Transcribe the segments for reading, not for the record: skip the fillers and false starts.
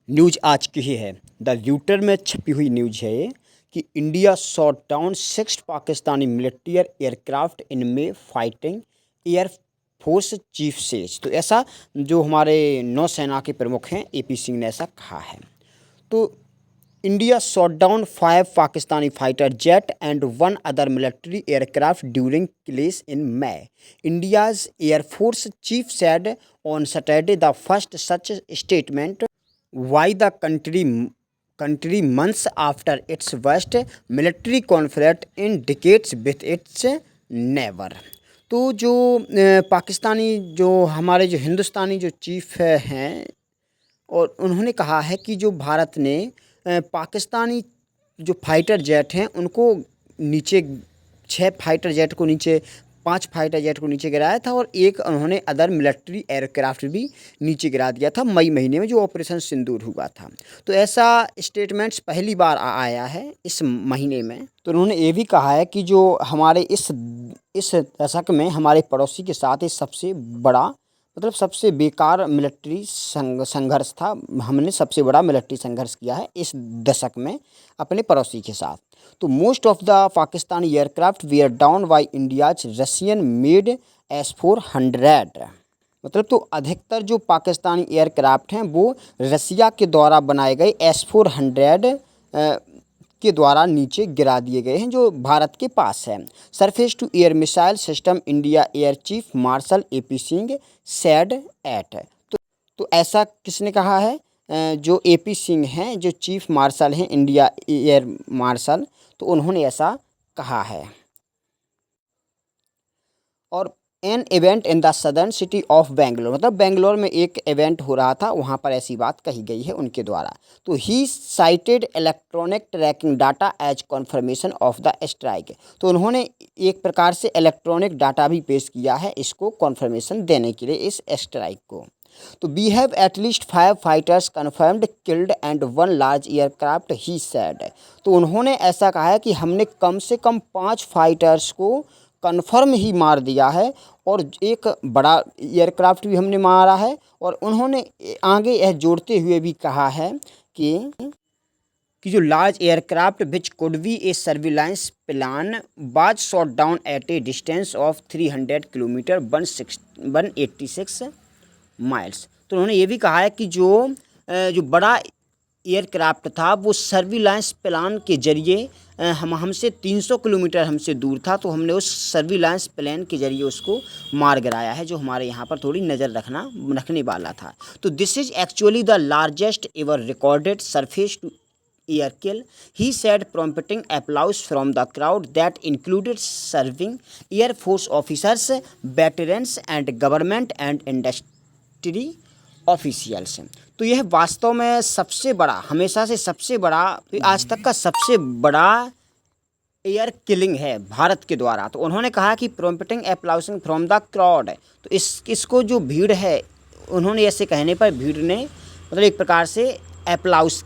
News आज की ही है। द रूटर में छपी हुई न्यूज़ है ये कि India shot down 6 Pakistani military aircraft in May fighting air force chief says. तो ऐसा जो हमारे नौसेना के प्रमुख हैं एपी सिंह ने ऐसा कहा है। तो India shot down 5 Pakistani fighter jet and 1 other military aircraft during clash in May. India's air force chief said on Saturday the first such statement why the country months after its worst military conflict in decades with its neighbor। तो जो पाकिस्तानी जो हमारे जो हिंदुस्तानी जो chief हैं और उन्होंने कहा है कि जो भारत ने पाकिस्तानी जो फाइटर जेट हैं उनको नीचे 6 फाइटर जेट को नीचे 5 फाइटर जेट को नीचे गिराया था और एक उन्होंने अदर मिलिट्री एयरक्राफ्ट भी नीचे गिरा दिया था मई महीने में जो ऑपरेशन सिंदूर हुआ था। तो ऐसा स्टेटमेंट्स पहली बार आया है इस महीने में। तो उन्होंने ये भी कहा है कि जो हमारे इस दशक में हमारे पड़ोसी के साथ ये सबसे बड़ा मतलब सबसे बेकार मिलिट्री संघर्ष था। हमने सबसे बड़ा मिलिट्री संघर्ष किया है इस दशक में अपने पड़ोसी के साथ। तो most of the Pakistani aircraft were down by India's Russian made S-400। मतलब तो अधिकतर जो पाकिस्तानी एयरक्राफ्ट हैं वो रसिया के द्वारा बनाए गए S-400 के द्वारा नीचे गिरा दिए गए हैं जो भारत के पास है। Surface to air missile system India air chief marshal A P Singh said it. तो ऐसा किसने कहा है? जो एपी सिंह हैं जो चीफ मार्शल हैं इंडिया एयर मार्शल, तो उन्होंने ऐसा कहा है। और an event in the southern city of Bangalore, मतलब बेंगलोर में एक इवेंट हो रहा था, वहाँ पर ऐसी बात कही गई है उनके द्वारा। तो he cited electronic tracking data as confirmation of the strike. तो उन्होंने एक प्रकार से इलेक्ट्रॉनिक डाटा भी पेश किया है इसको कॉन्फर्मेशन देने के लिए इस स्ट्राइक को। तो we have at least 5 fighters confirmed killed and 1 large aircraft he said. तो उन्होंने ऐसा कहा है कि हमने कम से कम 5 फाइटर्स को कन्फर्म ही मार दिया है और एक बड़ा एयरक्राफ्ट भी हमने मारा है। और उन्होंने आगे यह जोड़ते हुए भी कहा है कि जो large aircraft which could be a surveillance plane was shot down at a distance of 300 kilometre 186 miles. तो उन्होंने ये भी कहा है कि जो बड़ा एयरक्राफ्ट था वो सर्विलांस प्लान के जरिए हमसे 300 किलोमीटर हमसे दूर था, तो हमने उस सर्विलांस प्लान के जरिए उसको मार गिराया है जो हमारे यहाँ पर थोड़ी नज़र रखने वाला था। तो this is actually the largest ever recorded surface to air kill, he said, prompting applause from the crowd that included serving Air Force officers, veterans and government and industry officials. तो यह वास्तव में सबसे बड़ा, हमेशा से सबसे बड़ा, आज तक का सबसे बड़ा एयर किलिंग है भारत के द्वारा। तो उन्होंने कहा कि प्रॉम्प्टिंग एप्लाउसिंग फ्रॉम द क्राउड। तो इसको जो भीड़ है, उन्होंने ऐसे कहने पर भीड़ ने मतलब एक प्रकार से अप्लाउस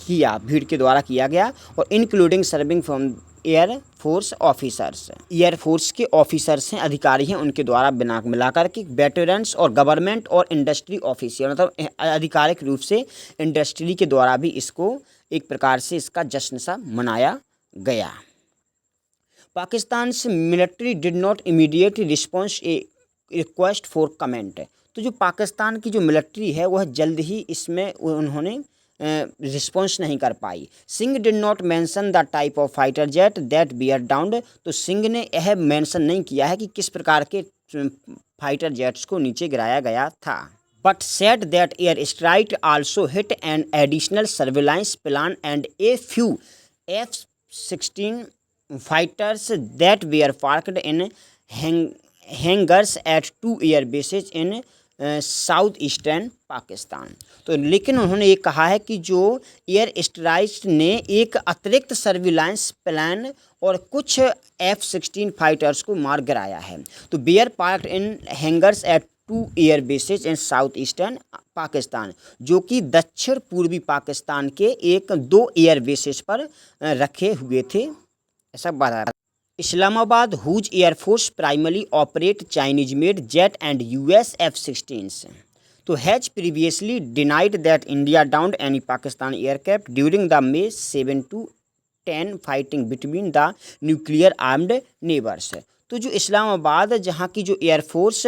किया, भीड़ के द्वारा किया गया। और including serving from air force officers, air force के ऑफिसर्स हैं, अधिकारी हैं, उनके द्वारा बिना मिलाकर के वेटरन्स और गवर्नमेंट और इंडस्ट्री ऑफिसर, मतलब आधिकारिक रूप से इंडस्ट्री के द्वारा भी इसको एक प्रकार से इसका जश्न सा मनाया गया। पाकिस्तान से military did not immediately response A request for comment. तो जो पाकिस्तान की जो मिलिट्री है वह जल्द ही इसमें उन्होंने रिस्पॉन्स नहीं कर पाई। Singh did not mention the type of fighter jet that were down. तो सिंह ने यह मेंशन नहीं किया है कि किस प्रकार के फाइटर जेट्स को नीचे गिराया गया था। But said that air strike also hit an additional surveillance plane and a few F-16 fighters that were parked in hangars at 2 air bases in south eastern Pakistan. तो लेकिन उन्होंने ये कहा है कि जो एयर स्ट्राइक ने एक अतिरिक्त सर्विलांस प्लान और कुछ F-16 फाइटर्स को मार गिराया है। तो bear parked in hangars at 2 air bases in south eastern Pakistan, जो कि दक्षिण पूर्वी पाकिस्तान के 2 एयर बेसेस पर रखे हुए थे, ऐसा बताया। Islamabad whose air force primary operate Chinese made jet and US F-16। तो has previously denied that India downed any Pakistani aircraft during the May 7 to 10 fighting between the nuclear armed neighbours. तो जो इस्लामाबाद जहाँ की जो एयरफोर्स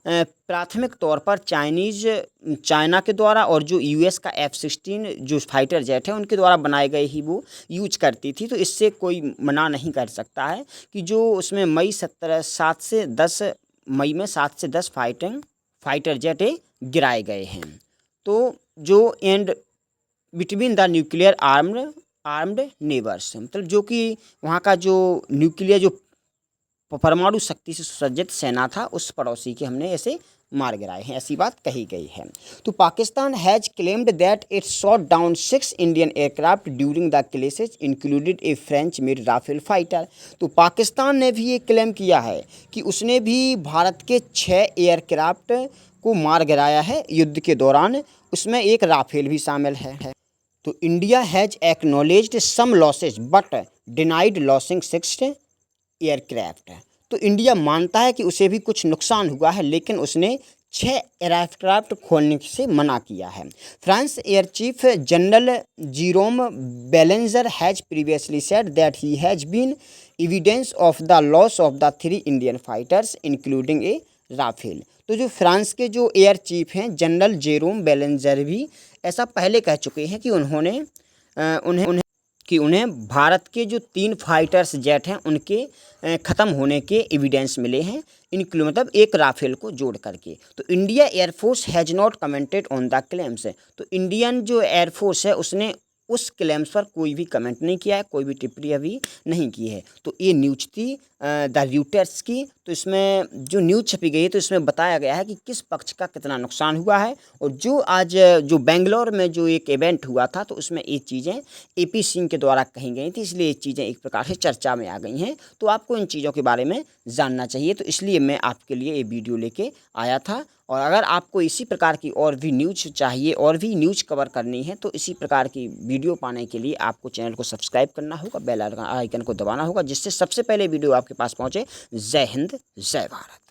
प्राथमिक तौर पर चाइना के द्वारा और जो यूएस का F-16 जो फाइटर जेट है उनके द्वारा बनाए गए ही वो यूज करती थी। तो इससे कोई मना नहीं कर सकता है कि जो उसमें मई 7 से 10 फाइटर जेट गिराए गए हैं। तो जो and between the nuclear armed neighbours, मतलब जो कि वहाँ का जो न्यूक्लियर जो परमाणु शक्ति से सुसज्जित सेना था उस पड़ोसी के हमने ऐसे मार गिराए हैं, ऐसी बात कही गई है। तो Pakistan has claimed that it shot down 6 Indian aircraft during the clashes included a French made Rafale fighter. तो पाकिस्तान ने भी ये क्लेम किया है कि उसने भी भारत के 6 एयरक्राफ्ट को मार गिराया है युद्ध के दौरान, उसमें एक राफेल भी शामिल है। तो India has acknowledged some losses but denied losing 6 aircraft. तो इंडिया मानता है कि उसे भी कुछ नुकसान हुआ है, लेकिन उसने 6 एयरक्राफ्ट खोलने से मना किया है। France air chief general Jerome Bellanger has previously said that he has been evidence of the loss of the 3 Indian fighters including a Rafale. तो जो फ्रांस के जो एयर चीफ हैं जनरल जेरोम बेलेंजर भी ऐसा पहले कह चुके हैं कि उन्हें भारत के जो 3 फाइटर्स जेट हैं उनके ख़त्म होने के एविडेंस मिले हैं, मतलब एक राफेल को जोड़ करके। तो India air force has not commented on the claims. तो इंडियन जो एयरफोर्स है उसने उस क्लेम्स पर कोई भी कमेंट नहीं किया है, कोई भी टिप्पणी अभी नहीं की है। तो ये न्यूज़ थी द रॉयटर्स की। तो इसमें जो न्यूज़ छपी गई है तो इसमें बताया गया है कि किस पक्ष का कितना नुकसान हुआ है। और जो आज जो बेंगलोर में जो एक इवेंट हुआ था तो उसमें ये चीज़ें AP सिंह के द्वारा कही गई थी, इसलिए ये चीज़ें एक प्रकार से चर्चा में आ गई हैं। तो आपको इन चीज़ों के बारे में जानना चाहिए, तो इसलिए मैं आपके लिए ये वीडियो लेके आया था। और अगर आपको इसी प्रकार की और भी न्यूज़ चाहिए और भी न्यूज़ कवर करनी है तो इसी प्रकार की वीडियो पाने के लिए आपको चैनल को सब्सक्राइब करना होगा, बेल आइकन को दबाना होगा, जिससे सबसे पहले वीडियो आपके पास पहुंचे। जय हिंद, जय भारत।